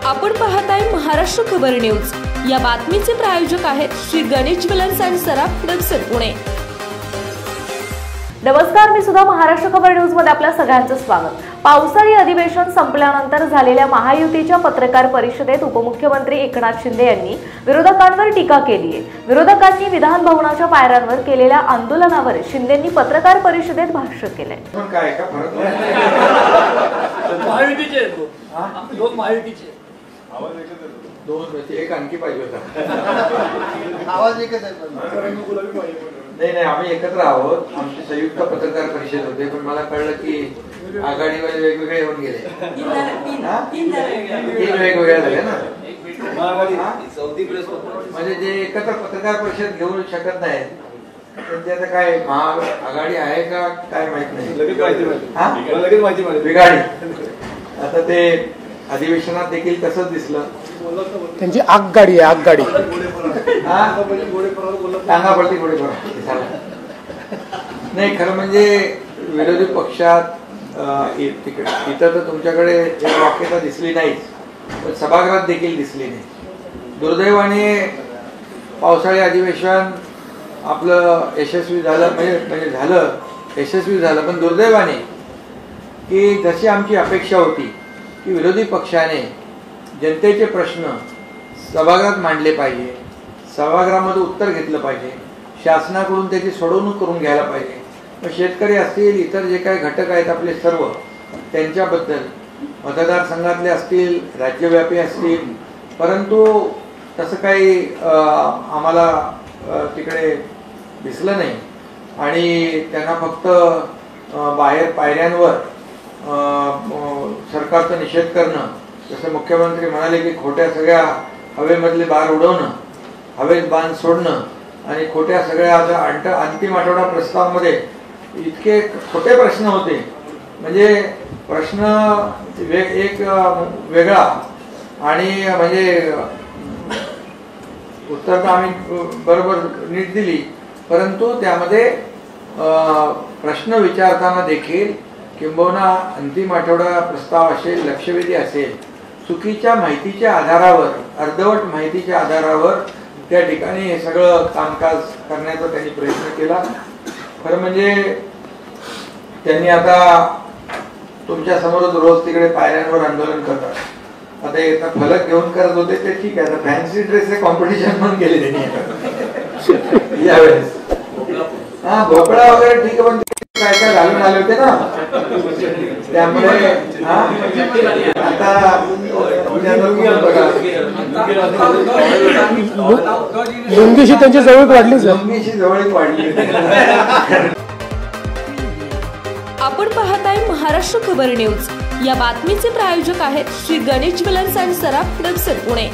आपण पाहताय महाराष्ट्र खबर न्यूज। या बातमीचे प्रायोजक आहेत श्री गणेश ज्वेलर्स अँड सराफ दक्षिण पुणे। नमस्कार, मी सुद्धा महाराष्ट्र खबर न्यूज मध्ये आपल्या सगळ्यांचं स्वागत। पावसाळी अधिवेशन संपल्यानंतर झालेल्या महायुतीच्या पत्रकार परिषदेत उपमुख्यमंत्री एकनाथ शिंदे यांनी विरोधकांवर टीका केली आहे। विरोधकांनी विधान भवनाच्या पायऱ्यांवर केलेल्या आंदोलनावर शिंदेंनी पत्रकार परिषदेत भाष्य केले। काय का फरक महायुतीचे दोन महायुतीचे आवाज एकच आहे, दोन एक आणखी पाहिजे होता। आवाज एकच आहे नाही, आम्ही एकत्र आहोत। आमची संयुक्त पत्रकार परिषद होते, पण मला कळलं की आघाडीवर वेगवेगळे होऊन गेले। तीन वेगवेगळ्या झाल्या ना, म्हणजे जे एकत्र पत्रकार परिषद घेऊ शकत नाहीत त्यांची आता काय महाआघाडी आहे का काय माहित नाही, बिघाडी। आता ते अधिवेशनात देखील तसंच दिसलं, त्यांची आगगाडी आहे, आगगाडी। टांगापडती गोडे नाही, खरं म्हणजे विरोधी पक्षात इथं तर तुमच्याकडे वाक्यता दिसली नाहीच, पण सभागृहात देखील दिसली नाही। दुर्दैवाने पावसाळी अधिवेशन आपलं यशस्वी झालं, म्हणजे झालं यशस्वी झालं, पण दुर्दैवाने की जशी आमची अपेक्षा होती की विरोधी पक्षाने जनतेचे प्रश्न सभागृहात मांडले पाहिजे, सभागृहामध्ये उत्तर घेतलं पाहिजे, शासनाकडून त्याची सोडवणूक करून घ्यायला पाहिजे। मग शेतकरी असतील, इतर जे काही घटक आहेत आपले सर्व, त्यांच्याबद्दल मतदारसंघातले असतील, राज्यव्यापी असतील, परंतु तसं काही आम्हाला तिकडे दिसलं नाही। आणि त्यांना फक्त बाहेर पायऱ्यांवर सरकारचा निषेध करणं, जसं मुख्यमंत्री म्हणाले की खोट्या सगळ्या हवेमधले बार उडवणं, हवेत बाण सोडणं आणि खोट्या सगळ्या अंतिम आठवडा प्रस्तावामध्ये इतके खोटे प्रश्न होते, म्हणजे प्रश्न एक वेगळा आणि म्हणजे उत्तर तर आम्ही बरोबर नीट दिली, परंतु त्यामध्ये प्रश्न विचारताना देखील किंबहुना अंतिम आठवडा प्रस्ताव असेल, लक्षवेधी असेल, चुकीच्या माहितीच्या आधारावर, अर्धवट माहितीच्या आधारावर त्या ठिकाणी हे सगळं कामकाज करण्याचा त्यांनी प्रयत्न केला। खरं म्हणजे त्यांनी आता तुमच्या समोर रोज तिकडे पायऱ्यांवर आंदोलन करतात। आता येता फलक घेऊन करत होते ते ठीक आहे, आता फॅन्सी ड्रेसचे कॉम्पिटिशन पण केले त्यांनी यावेळेस। हा, भोपळा वगैरे ठीक आहे, पण काय काय घालून आले होते ना, त्यामुळे आता लुंगीशी त्यांची जवळ वाढली, लुंगीशी जवळ वाढली। आपण पाहताय महाराष्ट्र खबर न्यूज। या बातमीचे प्रायोजक आहेत श्री गणेश ज्वेलर्स अँड सराफ दक्षिण पुणे।